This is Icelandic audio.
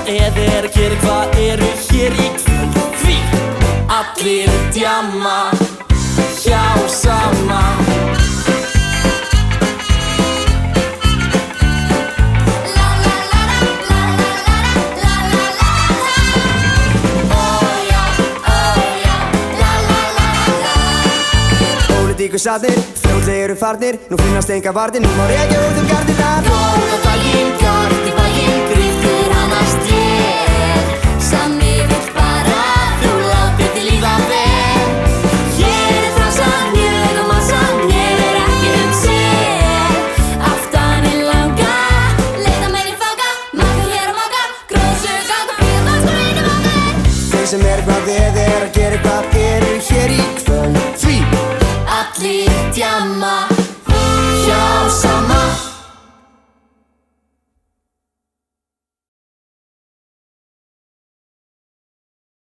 eða gerir hvað eru hér í kvöld? Því allir djamma hjá sama. Pólitíkusarnir, fljótlegir farnir, nú finnast enga varnir, nú má rekja út gardir.